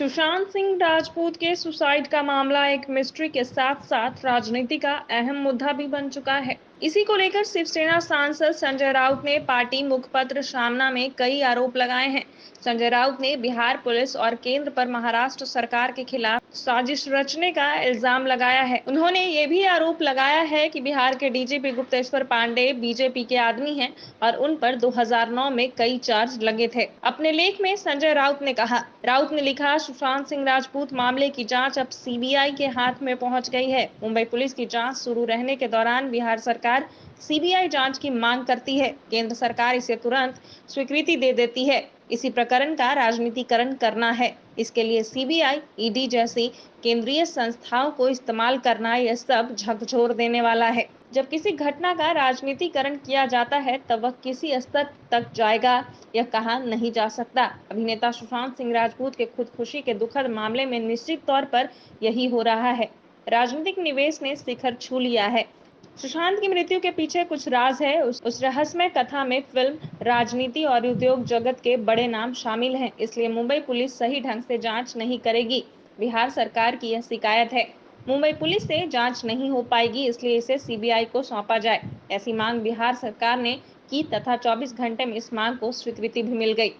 सुशांत सिंह राजपूत के सुसाइड का मामला एक मिस्ट्री के साथ साथ राजनीति का अहम मुद्दा भी बन चुका है। इसी को लेकर शिवसेना सांसद संजय राउत ने पार्टी मुखपत्र सामना में कई आरोप लगाए हैं। संजय राउत ने बिहार पुलिस और केंद्र पर महाराष्ट्र सरकार के खिलाफ साजिश रचने का इल्जाम लगाया है। उन्होंने ये भी आरोप लगाया है कि बिहार के डीजीपी गुप्तेश्वर पांडे बीजेपी के आदमी हैं और उन पर 2009 में कई चार्ज लगे थे। अपने लेख में संजय राउत ने कहा, राउत ने लिखा, सुशांत सिंह राजपूत मामले की जांच अब सीबीआई के हाथ में पहुंच गई है। मुंबई पुलिस की जांच शुरू रहने के दौरान बिहार सरकार सीबीआई जांच की मांग करती है। केंद्र सरकार इसे तुरंत स्वीकृति दे देती है। इसी प्रकरण का राजनीतिकरण करना है। इसके लिए सीबीआई, ईडी जैसी केंद्रीय संस्थाओं को इस्तेमाल करना, यह सब झकझोर देने वाला है। जब किसी घटना का राजनीतिकरण किया जाता है तब वह किसी स्तर तक जाएगा, यह कहा नहीं जा सकता। अभिनेता सुशांत सिंह राजपूत के खुदकुशी के दुखद मामले में निश्चित तौर पर यही हो रहा है। राजनीतिक निवेश ने शिखर छू लिया है। सुशांत की मृत्यु के पीछे कुछ राज है। उस रहस्यमय कथा में फिल्म, राजनीति और उद्योग जगत के बड़े नाम शामिल हैं। इसलिए मुंबई पुलिस सही ढंग से जांच नहीं करेगी। बिहार सरकार की यह शिकायत है। मुंबई पुलिस से जांच नहीं हो पाएगी, इसलिए इसे सीबीआई को सौंपा जाए। ऐसी मांग बिहार सरकार ने की तथा 24 घंटे में इस मांग को स्वीकृति भी मिल गई।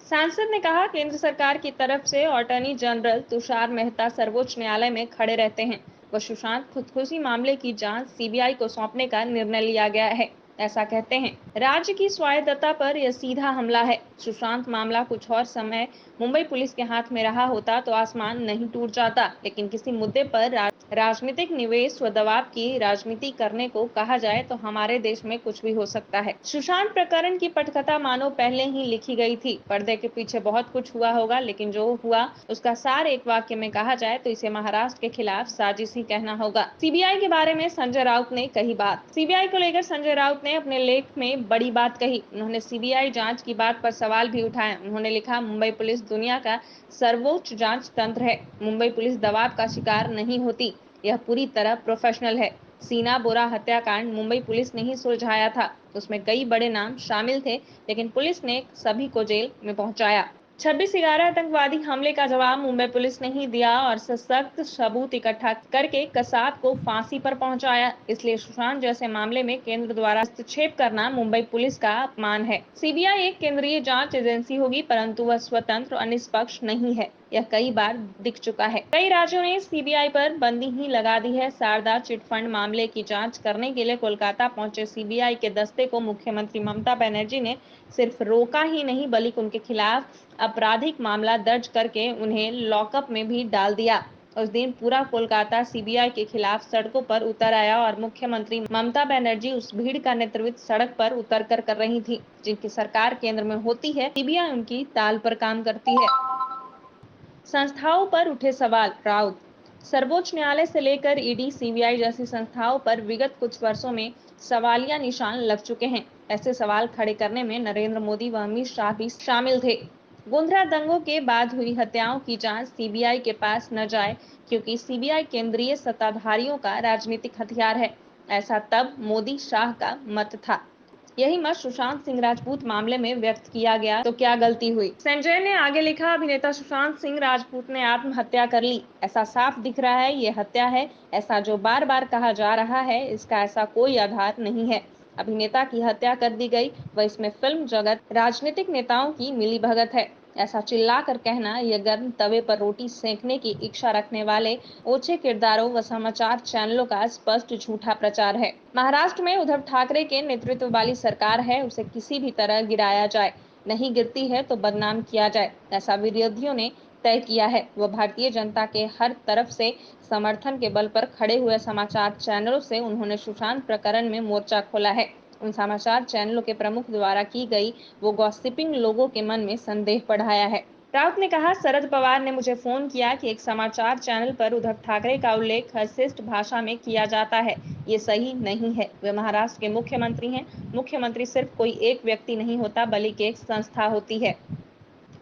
सांसद ने कहा, केंद्र सरकार की तरफ से अटॉर्नी जनरल तुषार मेहता सर्वोच्च न्यायालय में खड़े रहते हैं। वह सुशांत खुदकुशी मामले की जांच सीबीआई को सौंपने का निर्णय लिया गया है, ऐसा कहते हैं। राज्य की स्वायत्तता पर यह सीधा हमला है। सुशांत मामला कुछ और समय मुंबई पुलिस के हाथ में रहा होता तो आसमान नहीं टूट जाता, लेकिन किसी मुद्दे पर राजनीतिक निवेश व दबाव की राजनीति करने को कहा जाए तो हमारे देश में कुछ भी हो सकता है। सुशांत प्रकरण की पटकथा मानो पहले ही लिखी गई थी। पर्दे के पीछे बहुत कुछ हुआ होगा, लेकिन जो हुआ उसका सार एक वाक्य में कहा जाए तो इसे महाराष्ट्र के खिलाफ साजिश ही कहना होगा। सीबीआई के बारे में संजय राउत ने कही बात। सीबीआई को लेकर संजय राउत ने अपने लेख में बड़ी बात कही। उन्होंने सीबीआई जांच की बात पर सवाल भी उठाया। उन्होंने लिखा, मुंबई पुलिस दुनिया का सर्वोच्च जांच तंत्र है। मुंबई पुलिस दबाव का शिकार नहीं होती। यह पूरी तरह प्रोफेशनल है। सीना बोरा हत्याकांड मुंबई पुलिस ने ही सुलझाया था। उसमें कई बड़े नाम शामिल थे, लेकिन पुलिस ने सभी को जेल में पहुंचाया। 26/11 आतंकवादी हमले का जवाब मुंबई पुलिस ने ही दिया और सशक्त सबूत इकट्ठा करके कसाब को फांसी पर पहुंचाया। इसलिए सुशांत जैसे मामले में केंद्र द्वारा हस्तक्षेप करना मुंबई पुलिस का अपमान है। सीबीआई एक केंद्रीय जांच एजेंसी होगी, परंतु वह स्वतंत्र और निष्पक्ष नहीं है। यह कई बार दिख चुका है। कई राज्यों ने सीबीआई पर बंदी ही लगा दी है। शारदा चिटफंड मामले की जांच करने के लिए कोलकाता पहुंचे सीबीआई के दस्ते को मुख्यमंत्री ममता बनर्जी ने सिर्फ रोका ही नहीं, बल्कि उनके खिलाफ आपराधिक मामला दर्ज करके उन्हें लॉकअप में भी डाल दिया। उस दिन पूरा कोलकाता सीबीआई के खिलाफ सड़कों पर उतर आया और मुख्यमंत्री ममता बनर्जी उस भीड़ का नेतृत्व सड़क पर उतर कर रही थी। जिनकी सरकार केंद्र में होती है, सीबीआई उनकी ताल पर काम करती है। संस्थाओं पर उठे सवाल, राउत। सर्वोच्च न्यायालय से लेकर ईडी, सीबीआई जैसी संस्थाओं पर विगत कुछ वर्षों में सवालिया निशान लग चुके हैं। ऐसे सवाल खड़े करने में नरेंद्र मोदी व अमित शाह भी शामिल थे। गोंधरा दंगों के बाद हुई हत्याओं की जांच सीबीआई के पास न जाए, क्योंकि सीबीआई केंद्रीय सत्ताधारियों का राजनीतिक हथियार है। ऐसा तब मोदी शाह का मत था। यही मत सुशांत सिंह राजपूत मामले में व्यक्त किया गया तो क्या गलती हुई। संजय ने आगे लिखा, अभिनेता सुशांत सिंह राजपूत ने आत्महत्या कर ली। ऐसा साफ दिख रहा है ये हत्या है। ऐसा जो बार बार कहा जा रहा है, इसका ऐसा कोई आधार नहीं है। अभिनेता की हत्या कर दी गई व इसमें फिल्म जगत, राजनीतिक नेताओं की मिलीभगत है। ऐसा चिल्लाकर कहना यह गर्म तवे पर रोटी सेंकने की इच्छा रखने वाले ओछे किरदारों व समाचार चैनलों का स्पष्ट झूठा प्रचार है। महाराष्ट्र में उद्धव ठाकरे के नेतृत्व वाली सरकार है, उसे किसी भी तरह गिराया जाए, नहीं गिरती है तो बदनाम किया जाए, ऐसा विरोधियों ने तय किया है। वह भारतीय जनता के हर तरफ से समर्थन के बल पर खड़े हुए समाचार चैनलों से उन्होंने सुशांत प्रकरण में मोर्चा खोला है। उन समाचार चैनलों के प्रमुख द्वारा की गई वो गॉसिपिंग लोगों के मन में संदेह बढ़ाया है। राउत ने कहा, शरद पवार ने मुझे फोन किया कि एक समाचार चैनल पर उद्धव ठाकरे का उल्लेख अशिष्ट भाषा में किया जाता है। ये सही नहीं है। वे महाराष्ट्र के मुख्यमंत्री हैं। मुख्यमंत्री सिर्फ कोई एक व्यक्ति नहीं होता, बल्कि एक संस्था होती है।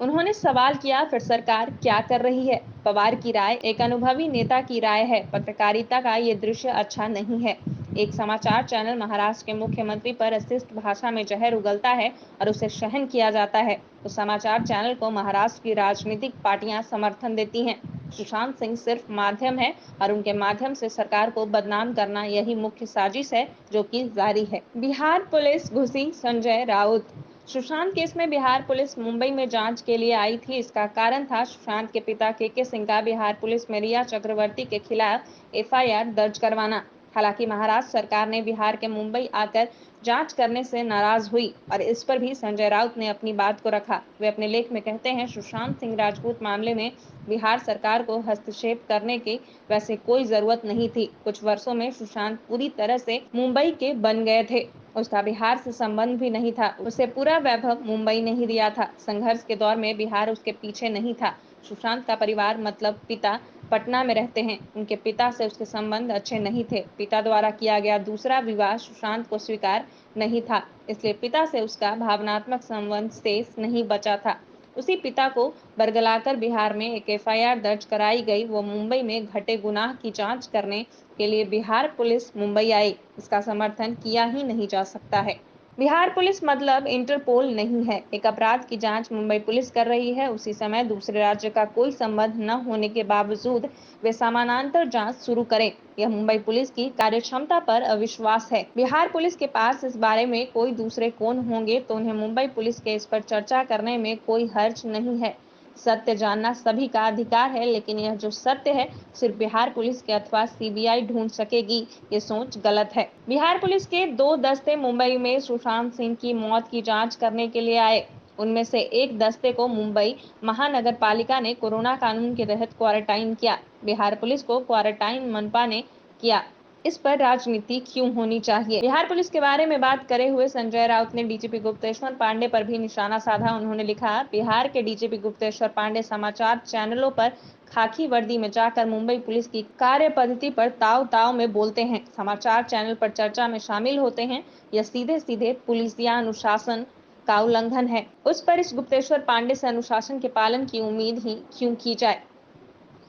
उन्होंने सवाल किया, फिर सरकार क्या कर रही है? पवार की राय एक अनुभवी नेता की राय है। पत्रकारिता का ये दृश्य अच्छा नहीं है। एक समाचार चैनल महाराष्ट्र के मुख्यमंत्री पर अशिष्ट भाषा में जहर उगलता है और उसे सहन किया जाता है तो समाचार चैनल को महाराष्ट्र की राजनीतिक पार्टियां समर्थन देती हैं। सुशांत सिंह सिर्फ माध्यम है और उनके माध्यम से सरकार को बदनाम करना यही मुख्य साजिश है जो कि जारी है। बिहार पुलिस घुसी संजय राउत। सुशांत केस में बिहार पुलिस मुंबई में जांच के लिए आई थी। इसका कारण था सुशांत के पिता के सिंह का बिहार पुलिस में रिया चक्रवर्ती के खिलाफ एफआईआर दर्ज करवाना। हालांकि महाराष्ट्र सरकार ने बिहार के मुंबई आकर जांच करने से नाराज हुई और इस पर भी संजय राउत ने अपनी बात को रखा। वे अपने लेख में कहते हैं, सुशांत सिंह राजपूत मामले में बिहार सरकार को हस्तक्षेप करने की वैसे कोई जरूरत नहीं थी। कुछ वर्षों में सुशांत पूरी तरह से मुंबई के बन गए थे। उसका बिहार से संबंध भी नहीं था। उसे पूरा वैभव मुंबई ने ही दिया था। संघर्ष के दौर में बिहार उसके पीछे नहीं था। सुशांत का परिवार मतलब पिता पटना में रहते हैं। उनके पिता से उसके संबंध अच्छे नहीं थे। पिता द्वारा किया गया दूसरा विवाह सुशांत को स्वीकार नहीं था, इसलिए पिता से उसका भावनात्मक संबंध शेष नहीं बचा था। उसी पिता को बरगलाकर बिहार में एक एफआईआर दर्ज कराई गई। वो मुंबई में घटे गुनाह की जांच करने के लिए बिहार पुलिस मुंबई आई। इसका समर्थन किया ही नहीं जा सकता है। बिहार पुलिस मतलब इंटरपोल नहीं है। एक अपराध की जांच मुंबई पुलिस कर रही है। उसी समय दूसरे राज्य का कोई संबंध न होने के बावजूद वे समानांतर जांच शुरू करें, यह मुंबई पुलिस की कार्यक्षमता पर अविश्वास है। बिहार पुलिस के पास इस बारे में कोई दूसरे कौन होंगे तो उन्हें मुंबई पुलिस के इस पर चर्चा करने में कोई हर्ज नहीं है। सत्य जानना सभी का अधिकार है, लेकिन यह जो सत्य है सिर्फ बिहार पुलिस के अथवा सीबीआई ढूंढ सकेगी, ये सोच गलत है। बिहार पुलिस के 2 दस्ते मुंबई में सुशांत सिंह की मौत की जांच करने के लिए आए। उनमें से एक दस्ते को मुंबई महानगर पालिका ने कोरोना कानून के तहत क्वारंटाइन किया। बिहार पुलिस को क्वारंटाइन मनपा ने किया। इस पर राजनीति क्यों होनी चाहिए? बिहार पुलिस के बारे में बात करे हुए संजय राउत ने डीजीपी गुप्तेश्वर पांडे पर भी निशाना साधा। उन्होंने लिखा, बिहार के डीजीपी गुप्तेश्वर पांडे समाचार चैनलों पर खाकी वर्दी में जाकर मुंबई पुलिस की कार्य पद्धति पर ताव ताव में बोलते हैं, समाचार चैनल पर चर्चा में शामिल होते हैं। यह सीधे सीधे पुलिसिया अनुशासन का उल्लंघन है। उस पर इस गुप्तेश्वर पांडे से अनुशासन के पालन की उम्मीद ही क्यों की जाए?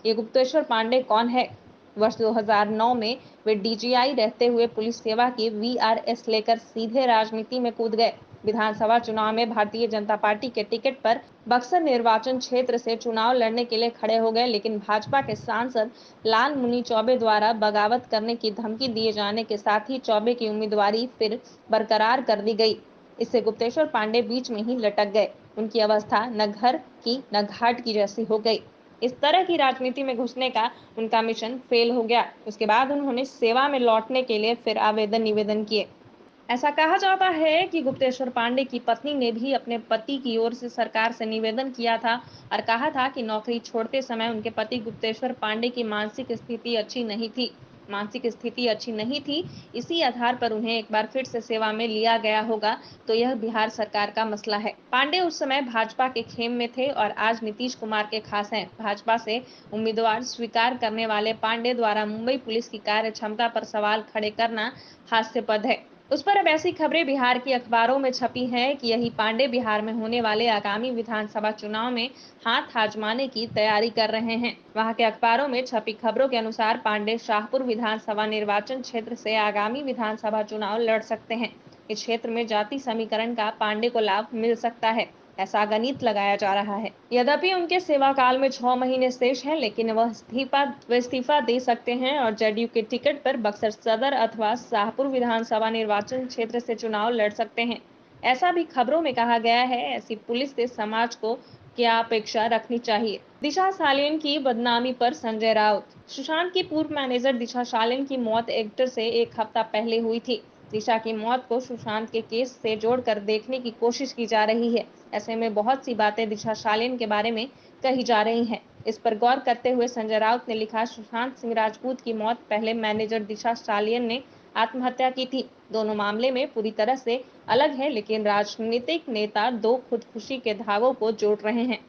ये गुप्तेश्वर पांडे कौन है? वर्ष 2009 में वे डीजीआई रहते हुए पुलिस सेवा की वीआरएस लेकर सीधे राजनीति में कूद गए। विधानसभा चुनाव में भारतीय जनता पार्टी के टिकट पर बक्सर निर्वाचन क्षेत्र से चुनाव लड़ने के लिए खड़े हो गए, लेकिन भाजपा के सांसद लाल मुनि चौबे द्वारा बगावत करने की धमकी दिए जाने के साथ ही चौबे की उम्मीदवारी फिर बरकरार कर दी गई। इससे गुप्तेश्वर पांडे बीच में ही लटक गए। उनकी अवस्था न घर की न घाट की जैसी हो गई। इस तरह की राजनीति में घुसने का उनका मिशन फेल हो गया। उसके बाद उन्होंने सेवा में लौटने के लिए फिर निवेदन किए। ऐसा कहा जाता है कि गुप्तेश्वर पांडे की पत्नी ने भी अपने पति की ओर से सरकार से निवेदन किया था और कहा था कि नौकरी छोड़ते समय उनके पति गुप्तेश्वर पांडे की मानसिक स्थिति अच्छी नहीं थी। इसी आधार पर उन्हें एक बार फिर से सेवा में लिया गया होगा, तो यह बिहार सरकार का मसला है। पांडे उस समय भाजपा के खेम में थे और आज नीतीश कुमार के खास हैं। भाजपा से उम्मीदवार स्वीकार करने वाले पांडे द्वारा मुंबई पुलिस की कार्य क्षमता पर सवाल खड़े करना हास्यास्पद है। उस पर अब ऐसी खबरें बिहार की अखबारों में छपी हैं कि यही पांडे बिहार में होने वाले आगामी विधानसभा चुनाव में हाथ आजमाने की तैयारी कर रहे हैं। वहां के अखबारों में छपी खबरों के अनुसार पांडे शाहपुर विधानसभा निर्वाचन क्षेत्र से आगामी विधानसभा चुनाव लड़ सकते हैं। इस क्षेत्र में जाति समीकरण का पांडे को लाभ मिल सकता है, ऐसा गणित लगाया जा रहा है। यद्यपि उनके सेवा काल में 6 महीने शेष हैं, लेकिन वह इस्तीफा दे सकते हैं और जदयू के टिकट पर बक्सर सदर अथवा शाहपुर विधानसभा निर्वाचन क्षेत्र से चुनाव लड़ सकते हैं, ऐसा भी खबरों में कहा गया है। ऐसी पुलिस से समाज को क्या अपेक्षा रखनी चाहिए? दिशा सालियन की बदनामी पर संजय राउत। सुशांत की पूर्व मैनेजर दिशा सालियन की मौत एक्टर से एक हफ्ता पहले हुई थी। दिशा की मौत को सुशांत के केस से जोड़कर देखने की कोशिश की जा रही है। ऐसे में बहुत सी बातें दिशा सालियन के बारे में कही जा रही हैं। इस पर गौर करते हुए संजय राउत ने लिखा, सुशांत सिंह राजपूत की मौत पहले मैनेजर दिशा सालियन ने आत्महत्या की थी। दोनों मामले में पूरी तरह से अलग है, लेकिन राजनीतिक नेता दो खुदकुशी के धागों को जोड़ रहे हैं।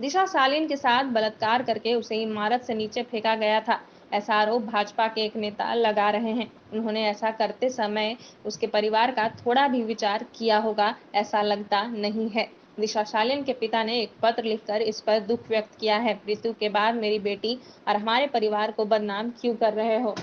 दिशा सालिन के साथ बलात्कार करके उसे इमारत से नीचे फेंका गया था, ऐसा आरोप भाजपा के एक नेता लगा रहे हैं। उन्होंने ऐसा करते समय उसके परिवार का थोड़ा भी विचार किया होगा, ऐसा लगता नहीं है। दिशा सालिन के पिता ने एक पत्र लिखकर इस पर दुख व्यक्त किया है। मृत्यु के बाद मेरी बेटी और हमारे परिवार को बदनाम क्यों कर रहे हो?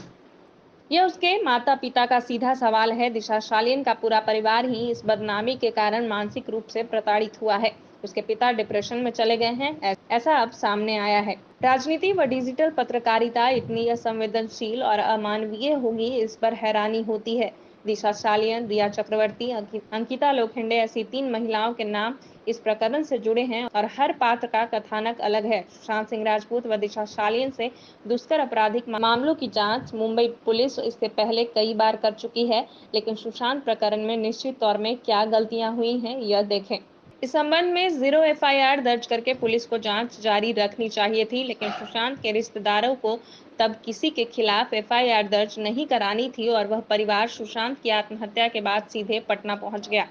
यह उसके माता पिता का सीधा सवाल है। दिशा सालियन का पूरा परिवार ही इस बदनामी के कारण मानसिक रूप से प्रताड़ित हुआ है। उसके पिता डिप्रेशन में चले गए हैं, ऐसा अब सामने आया है। राजनीति व डिजिटल पत्रकारिता इतनी असंवेदनशील और अमानवीय होगी, इस पर हैरानी होती है। दिशा सालियन, रिया चक्रवर्ती, अंकिता लोखंडे ऐसी 3 महिलाओं के नाम इस प्रकरण से जुड़े हैं और हर पात्र का कथानक अलग है। सुशांत सिंह राजपूत व दिशा सालियन से दुष्कर आपराधिक मामलों की जांच मुंबई पुलिस इससे पहले कई बार कर चुकी है, लेकिन सुशांत प्रकरण में निश्चित तौर में क्या गलतियां हुई हैं, यह देखें। इस संबंध में 0 एफआईआर दर्ज करके पुलिस को जांच जारी रखनी चाहिए थी, लेकिन सुशांत के रिश्तेदारों को तब किसी के खिलाफ एफआईआर दर्ज नहीं करानी थी और वह परिवार सुशांत की आत्महत्या के बाद सीधे पटना पहुंच गया।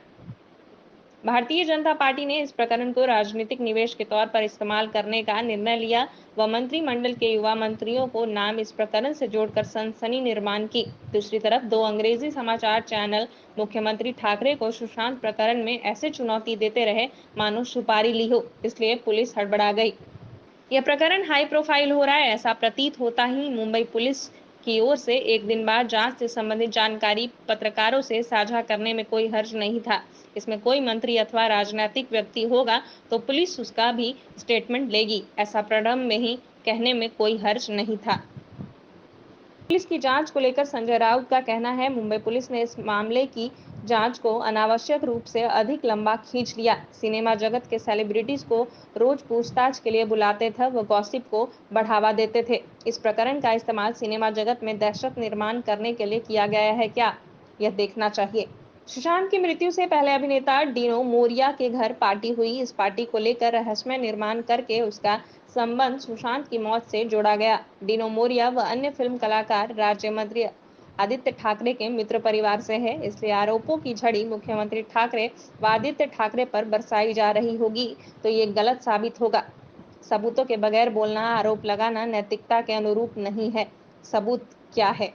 भारतीय जनता पार्टी ने इस प्रकरण को राजनीतिक निवेश के तौर पर इस्तेमाल करने का निर्णय लिया व मंत्रिमंडल के युवा मंत्रियों को नाम इस प्रकरण से जोड़कर सनसनी निर्माण की। दूसरी तरफ 2 अंग्रेजी समाचार चैनल मुख्यमंत्री ठाकरे को सुशांत प्रकरण में ऐसे चुनौती देते रहे मानो सुपारी ली हो, इसलिए पुलिस हड़बड़ा गई। यह प्रकरण हाई प्रोफाइल हो रहा है, ऐसा प्रतीत होता ही मुंबई पुलिस की ओर से एक दिन बाद जांच से संबंधित जानकारी पत्रकारों से साझा करने में कोई हर्ज नहीं था। इसमें कोई मंत्री अथवा राजनीतिक व्यक्ति होगा तो पुलिस उसका भी स्टेटमेंट लेगी, ऐसा प्रारंभ में ही कहने में कोई हर्ज नहीं था। पुलिस की जांच को लेकर संजय राउत का कहना है, मुंबई पुलिस ने इस मामले की जांच को अनावश्यक रूप से अधिक लंबा खींच लिया। सिनेमा जगत के सेलिब्रिटीज को रोज पूछताछ के लिए बुलाते थे व गॉसिप को बढ़ावा देते थे। इस प्रकरण का इस्तेमाल सिनेमा जगत में दहशत निर्माण करने के लिए किया गया है क्या, यह देखना चाहिए। सुशांत की मृत्यु से पहले अभिनेता डिनो मोरिया के घर पार्टी हुई। इस पार्टी को लेकर रहस्यमय निर्माण करके उसका संबंध सुशांत की मौत से जोड़ा गया। डिनो मोरिया व अन्य फिल्म कलाकार राज्य मंत्री आदित्य ठाकरे के मित्र परिवार से है, इसलिए आरोपों की झड़ी मुख्यमंत्री ठाकरे व आदित्य ठाकरे पर बरसाई जा रही होगी तो ये गलत साबित होगा। सबूतों के बगैर बोलना, आरोप लगाना नैतिकता के अनुरूप नहीं है। सबूत क्या है,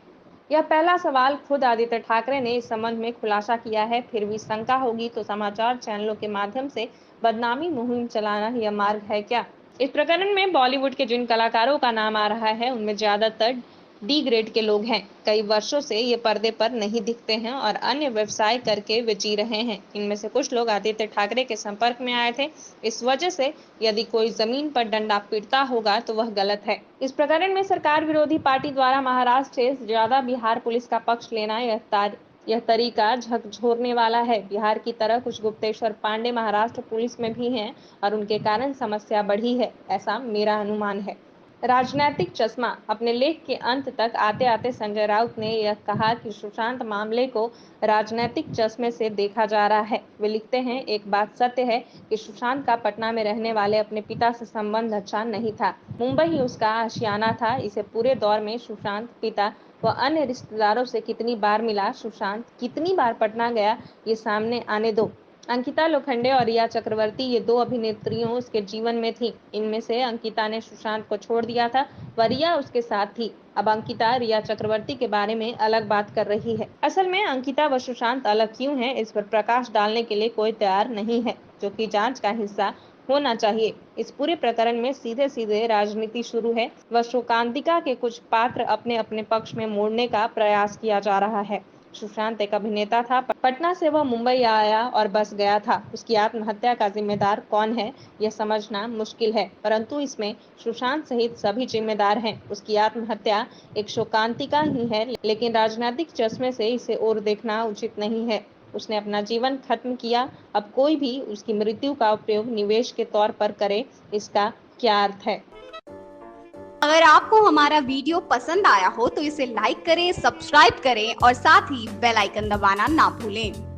यह पहला सवाल खुद आदित्य ठाकरे ने इस संबंध में खुलासा किया है। फिर भी शंका होगी तो समाचार चैनलों के माध्यम से बदनामी मुहिम चलाना यह मार्ग है क्या। इस प्रकरण में बॉलीवुड के जिन कलाकारों का नाम आ रहा है उनमें ज्यादातर डी ग्रेड के लोग हैं। कई वर्षों से ये पर्दे पर नहीं दिखते हैं और अन्य व्यवसाय करके वे जी रहे हैं। इनमें से कुछ लोग आदित्य ठाकरे के संपर्क में आए थे। इस वजह से यदि कोई जमीन पर डंडा पीटता होगा तो वह गलत है। इस प्रकरण में सरकार विरोधी पार्टी द्वारा महाराष्ट्र से ज्यादा बिहार पुलिस का पक्ष लेना यह तरीका झकझोरने वाला है। बिहार की तरह कुछ गुप्तेश्वर पांडे महाराष्ट्र पुलिस में भी हैं और उनके कारण समस्या बढ़ी है, ऐसा मेरा अनुमान है। राजनैतिक चश्मा। अपने लेख के अंत तक आते आते संजय राउत ने यह कहा कि सुशांत मामले को राजनैतिक चश्मे से देखा जा रहा है। वे लिखते हैं, एक बात सत्य है कि सुशांत का पटना में रहने वाले अपने पिता से संबंध अच्छा नहीं था। मुंबई ही उसका आशियाना था। इसे पूरे दौर में सुशांत पिता व अन्य रिश्तेदारों से कितनी बार मिला, सुशांत कितनी बार पटना गया, ये सामने आने दो। अंकिता लोखंडे और रिया चक्रवर्ती, ये 2 अभिनेत्रियों उसके जीवन में थी। इनमें से अंकिता ने सुशांत को छोड़ दिया था व रिया उसके साथ थी। अब अंकिता रिया चक्रवर्ती के बारे में अलग बात कर रही है। असल में अंकिता व सुशांत अलग क्यों हैं, इस पर प्रकाश डालने के लिए कोई तैयार नहीं है, जो कि जांच का हिस्सा होना चाहिए। इस पूरे प्रकरण में सीधे सीधे राजनीति शुरू है व शोकांतिका के कुछ पात्र अपने अपने पक्ष में मोड़ने का प्रयास किया जा रहा है। सुशांत एक अभिनेता था, पटना से वह मुंबई आया और बस गया था। उसकी आत्महत्या का जिम्मेदार कौन है, यह समझना मुश्किल है, परंतु इसमें सुशांत सहित सभी जिम्मेदार हैं। उसकी आत्महत्या एक शोकांतिका ही है, लेकिन राजनीतिक चश्मे से इसे और देखना उचित नहीं है। उसने अपना जीवन खत्म किया, अब कोई भी उसकी मृत्यु का उपयोग निवेश के तौर पर करे, इसका क्या अर्थ है। अगर आपको हमारा वीडियो पसंद आया हो तो इसे लाइक करें, सब्सक्राइब करें और साथ ही बेल आइकन दबाना ना भूलें।